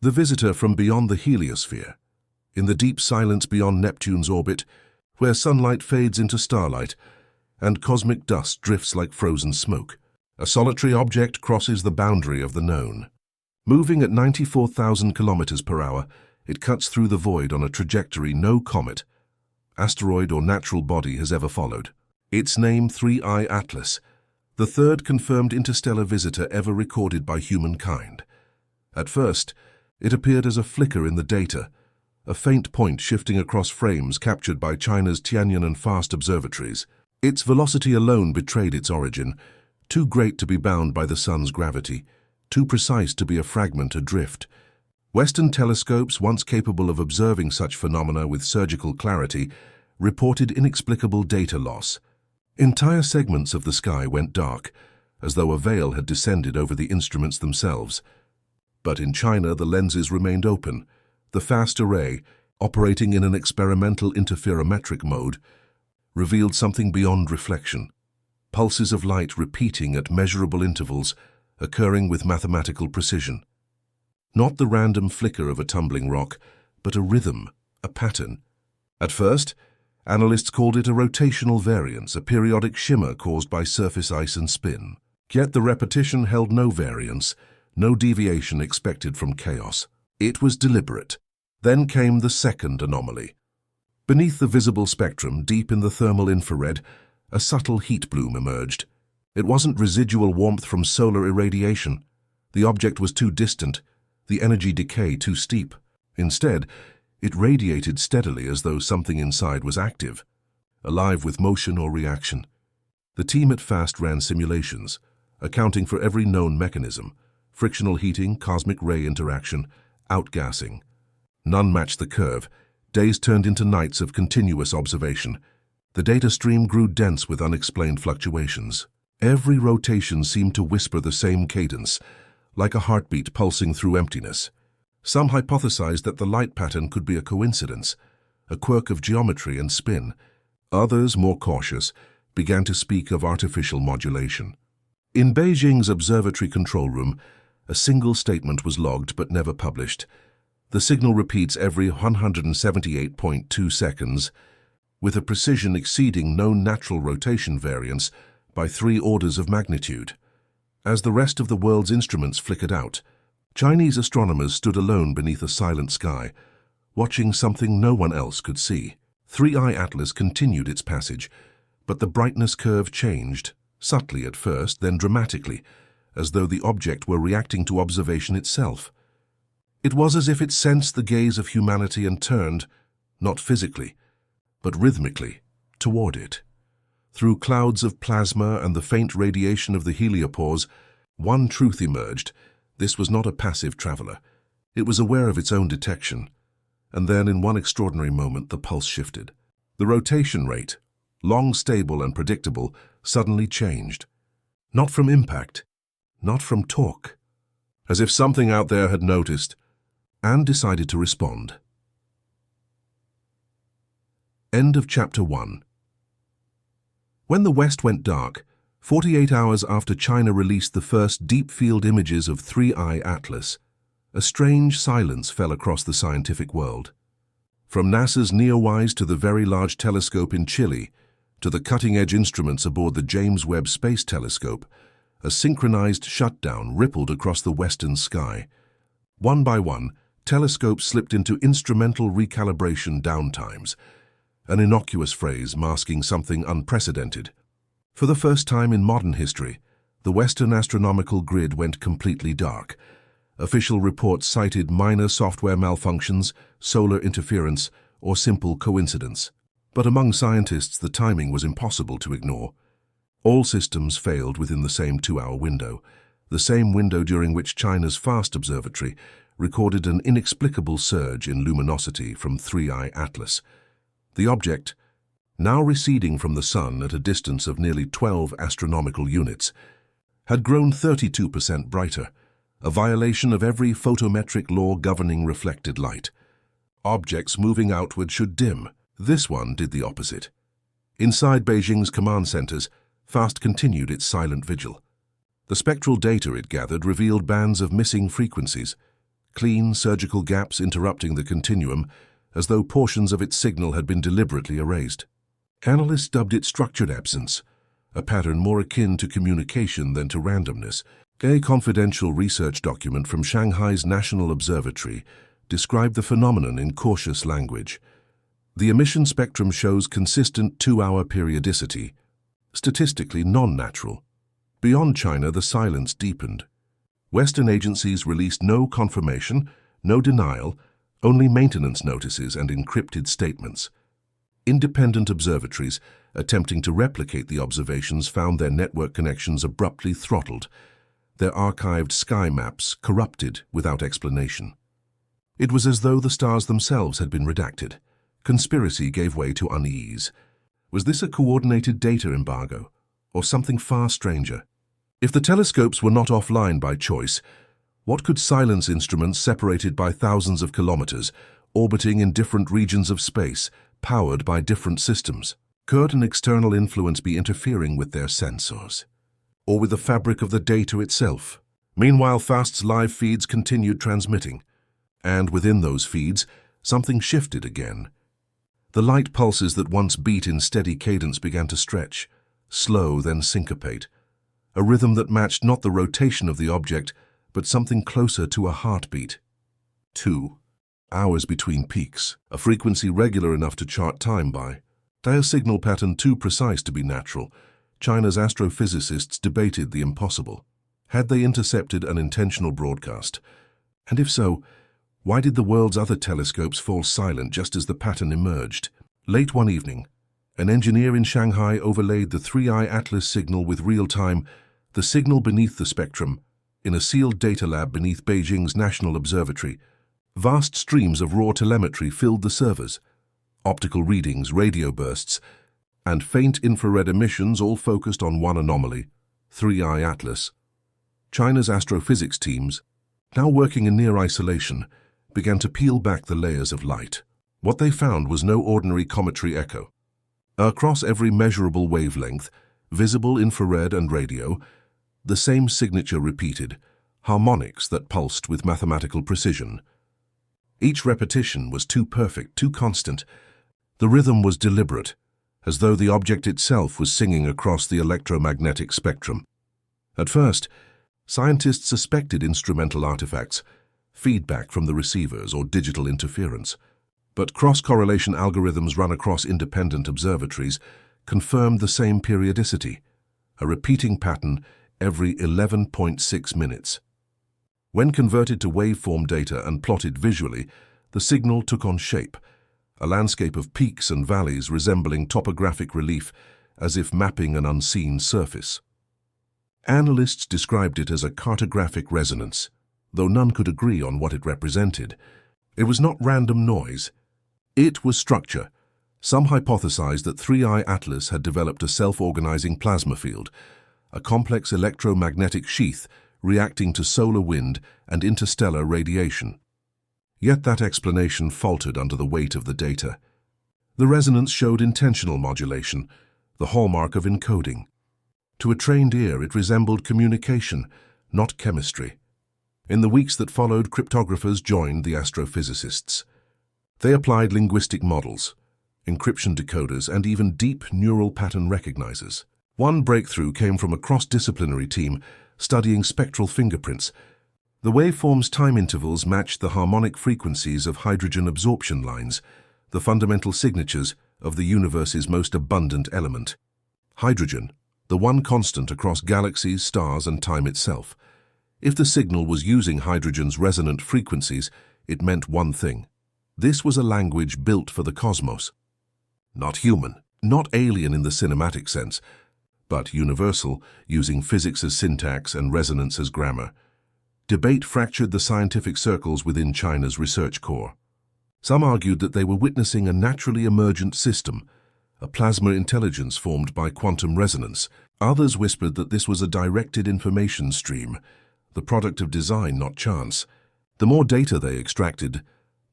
The visitor from beyond the heliosphere, in the deep silence beyond Neptune's orbit, where sunlight fades into starlight and cosmic dust drifts like frozen smoke, a solitary object crosses the boundary of the known. Moving at 94,000 kilometers per hour, it cuts through the void on a trajectory no comet, asteroid or natural body has ever followed. Its name 3I Atlas, the third confirmed interstellar visitor ever recorded by humankind. At first, it appeared as a flicker in the data, a faint point shifting across frames captured by China's Tianyan and FAST observatories. Its velocity alone betrayed its origin, too great to be bound by the sun's gravity, too precise to be a fragment adrift. Western telescopes, once capable of observing such phenomena with surgical clarity, reported inexplicable data loss. Entire segments of the sky went dark, as though a veil had descended over the instruments themselves. But in China, the lenses remained open. The FAST array, operating in an experimental interferometric mode, revealed something beyond reflection. Pulses of light repeating at measurable intervals, occurring with mathematical precision. Not the random flicker of a tumbling rock, but a rhythm, a pattern. At first, analysts called it a rotational variance, a periodic shimmer caused by surface ice and spin. Yet the repetition held no variance, no deviation expected from chaos. It was deliberate. Then came the second anomaly. Beneath the visible spectrum, deep in the thermal infrared, a subtle heat bloom emerged. It wasn't residual warmth from solar irradiation. The object was too distant, the energy decay too steep. Instead, it radiated steadily as though something inside was active, alive with motion or reaction. The team at FAST ran simulations, accounting for every known mechanism: frictional heating, cosmic ray interaction, outgassing. None matched the curve. Days turned into nights of continuous observation. The data stream grew dense with unexplained fluctuations. Every rotation seemed to whisper the same cadence, like a heartbeat pulsing through emptiness. Some hypothesized that the light pattern could be a coincidence, a quirk of geometry and spin. Others, more cautious, began to speak of artificial modulation. In Beijing's observatory control room, a single statement was logged but never published. The signal repeats every 178.2 seconds, with a precision exceeding known natural rotation variance by 3 orders of magnitude. As the rest of the world's instruments flickered out, Chinese astronomers stood alone beneath a silent sky, watching something no one else could see. 3I Atlas continued its passage, but the brightness curve changed, subtly at first, then dramatically, as though the object were reacting to observation itself. It was as if it sensed the gaze of humanity and turned, not physically, but rhythmically, toward it. Through clouds of plasma and the faint radiation of the heliopause, one truth emerged: this was not a passive traveler. It was aware of its own detection. And then, in one extraordinary moment, the pulse shifted. The rotation rate, long stable and predictable, suddenly changed. Not from impact, not from torque. As if something out there had noticed and decided to respond. End of Chapter 1. When the West went dark, 48 hours after China released the first deep-field images of 3I Atlas, a strange silence fell across the scientific world. From NASA's NEOWISE to the Very Large Telescope in Chile, to the cutting-edge instruments aboard the James Webb Space Telescope, a synchronized shutdown rippled across the western sky. One by one, telescopes slipped into instrumental recalibration downtimes, an innocuous phrase masking something unprecedented. For the first time in modern history, the Western astronomical grid went completely dark. Official reports cited minor software malfunctions, solar interference, or simple coincidence. But among scientists, the timing was impossible to ignore. All systems failed within the same 2-hour window, the same window during which China's FAST observatory recorded an inexplicable surge in luminosity from 3I Atlas. The object, now receding from the sun at a distance of nearly 12 astronomical units, had grown 32% brighter, a violation of every photometric law governing reflected light. Objects moving outward should dim. This one did the opposite. Inside Beijing's command centers, FAST continued its silent vigil. The spectral data it gathered revealed bands of missing frequencies, clean, surgical gaps interrupting the continuum, as though portions of its signal had been deliberately erased. Analysts dubbed it structured absence, a pattern more akin to communication than to randomness. A confidential research document from Shanghai's National Observatory described the phenomenon in cautious language. The emission spectrum shows consistent 2-hour periodicity, statistically non-natural. Beyond China, the silence deepened. Western agencies released no confirmation, no denial, only maintenance notices and encrypted statements. Independent observatories attempting to replicate the observations found their network connections abruptly throttled, their archived sky maps corrupted without explanation. It was as though the stars themselves had been redacted. Conspiracy gave way to unease. Was this a coordinated data embargo, or something far stranger? If the telescopes were not offline by choice, what could silence instruments separated by thousands of kilometers, orbiting in different regions of space, powered by different systems? Could an external influence be interfering with their sensors? Or with the fabric of the data itself? Meanwhile, FAST's live feeds continued transmitting. And within those feeds, something shifted again. The light pulses that once beat in steady cadence began to stretch, slow then syncopate, a rhythm that matched not the rotation of the object, but something closer to a heartbeat. 2 hours between peaks, a frequency regular enough to chart time by. A signal pattern too precise to be natural. China's astrophysicists debated the impossible. Had they intercepted an intentional broadcast? And if so, why did the world's other telescopes fall silent just as the pattern emerged? Late one evening, an engineer in Shanghai overlaid the 3i Atlas signal with real-time, the signal beneath the spectrum, in a sealed data lab beneath Beijing's National Observatory. Vast streams of raw telemetry filled the servers. Optical readings, radio bursts, and faint infrared emissions all focused on one anomaly, 3i Atlas. China's astrophysics teams, now working in near isolation, began to peel back the layers of light. What they found was no ordinary cometary echo. Across every measurable wavelength, visible, infrared, and radio, the same signature repeated, harmonics that pulsed with mathematical precision. Each repetition was too perfect, too constant. The rhythm was deliberate, as though the object itself was singing across the electromagnetic spectrum. At first, scientists suspected instrumental artifacts, feedback from the receivers or digital interference. But cross-correlation algorithms run across independent observatories confirmed the same periodicity, a repeating pattern every 11.6 minutes. When converted to waveform data and plotted visually, the signal took on shape, a landscape of peaks and valleys resembling topographic relief, as if mapping an unseen surface. Analysts described it as a cartographic resonance, though none could agree on what it represented. It was not random noise. It was structure. Some hypothesized that 3i Atlas had developed a self-organizing plasma field, a complex electromagnetic sheath reacting to solar wind and interstellar radiation. Yet that explanation faltered under the weight of the data. The resonance showed intentional modulation, the hallmark of encoding. To a trained ear, it resembled communication, not chemistry. In the weeks that followed, cryptographers joined the astrophysicists. They applied linguistic models, encryption decoders, and even deep neural pattern recognizers. One breakthrough came from a cross-disciplinary team studying spectral fingerprints. The waveform's time intervals matched the harmonic frequencies of hydrogen absorption lines, the fundamental signatures of the universe's most abundant element. Hydrogen, the one constant across galaxies, stars, and time itself. If the signal was using hydrogen's resonant frequencies, it meant one thing. This was a language built for the cosmos. Not human, not alien in the cinematic sense, but universal, using physics as syntax and resonance as grammar. Debate fractured the scientific circles within China's research core. Some argued that they were witnessing a naturally emergent system, a plasma intelligence formed by quantum resonance. Others whispered that this was a directed information stream, the product of design, not chance. The more data they extracted,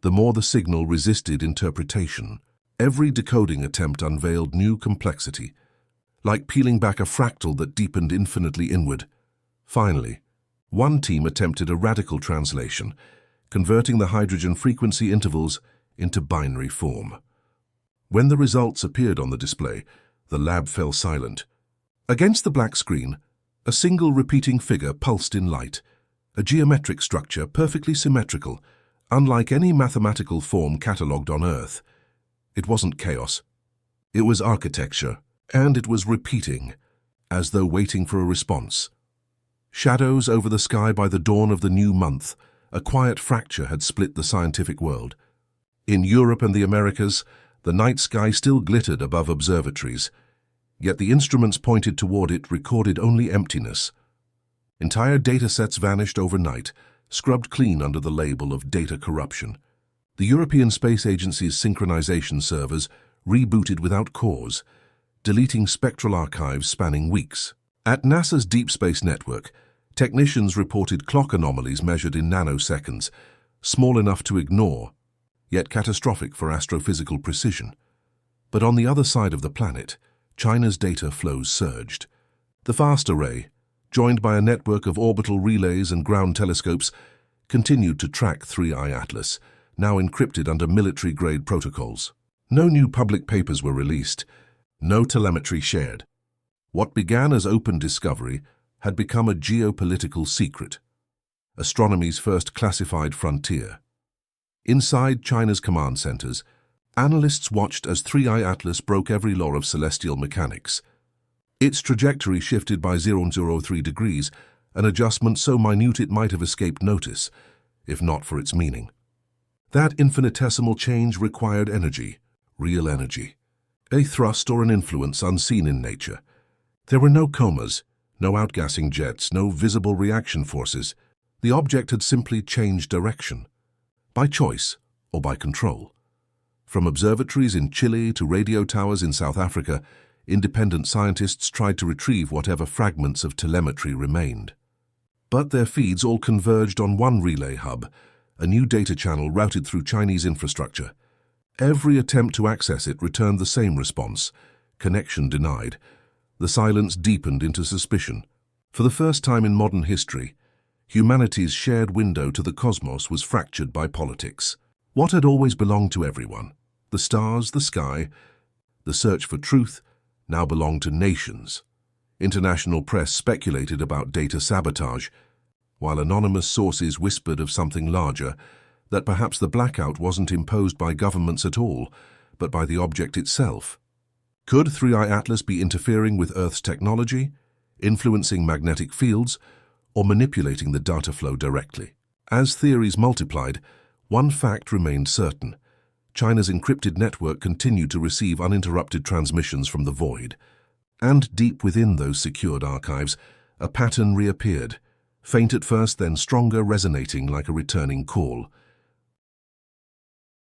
the more the signal resisted interpretation. Every decoding attempt unveiled new complexity, like peeling back a fractal that deepened infinitely inward. Finally, one team attempted a radical translation, converting the hydrogen frequency intervals into binary form. When the results appeared on the display, the lab fell silent. Against the black screen, a single repeating figure pulsed in light, a geometric structure perfectly symmetrical, unlike any mathematical form catalogued on Earth. It wasn't chaos. It was architecture, and it was repeating, as though waiting for a response. Shadows over the sky by the dawn of the new month, a quiet fracture had split the scientific world. In Europe and the Americas, the night sky still glittered above observatories, yet the instruments pointed toward it recorded only emptiness. Entire datasets vanished overnight, scrubbed clean under the label of data corruption. The European Space Agency's synchronization servers rebooted without cause, deleting spectral archives spanning weeks. At NASA's Deep Space Network, technicians reported clock anomalies measured in nanoseconds, small enough to ignore, yet catastrophic for astrophysical precision. But on the other side of the planet, China's data flows surged. The FAST array, joined by a network of orbital relays and ground telescopes, continued to track 3I Atlas, now encrypted under military-grade protocols. No new public papers were released, no telemetry shared. What began as open discovery had become a geopolitical secret, astronomy's first classified frontier. Inside China's command centers, analysts watched as 3I Atlas broke every law of celestial mechanics. Its trajectory shifted by 0.03 degrees, an adjustment so minute it might have escaped notice, if not for its meaning. That infinitesimal change required energy, real energy, a thrust or an influence unseen in nature. There were no comas, no outgassing jets, no visible reaction forces. The object had simply changed direction, by choice or by control. From observatories in Chile to radio towers in South Africa, independent scientists tried to retrieve whatever fragments of telemetry remained. But their feeds all converged on one relay hub, a new data channel routed through Chinese infrastructure. Every attempt to access it returned the same response: connection denied. The silence deepened into suspicion. For the first time in modern history, humanity's shared window to the cosmos was fractured by politics. What had always belonged to everyone, the stars, the sky, the search for truth, now belonged to nations. International press speculated about data sabotage, while anonymous sources whispered of something larger, that perhaps the blackout wasn't imposed by governments at all, but by the object itself. Could 3I Atlas be interfering with Earth's technology, influencing magnetic fields, or manipulating the data flow directly? As theories multiplied, one fact remained certain: China's encrypted network continued to receive uninterrupted transmissions from the void. And deep within those secured archives, a pattern reappeared, faint at first, then stronger, resonating like a returning call.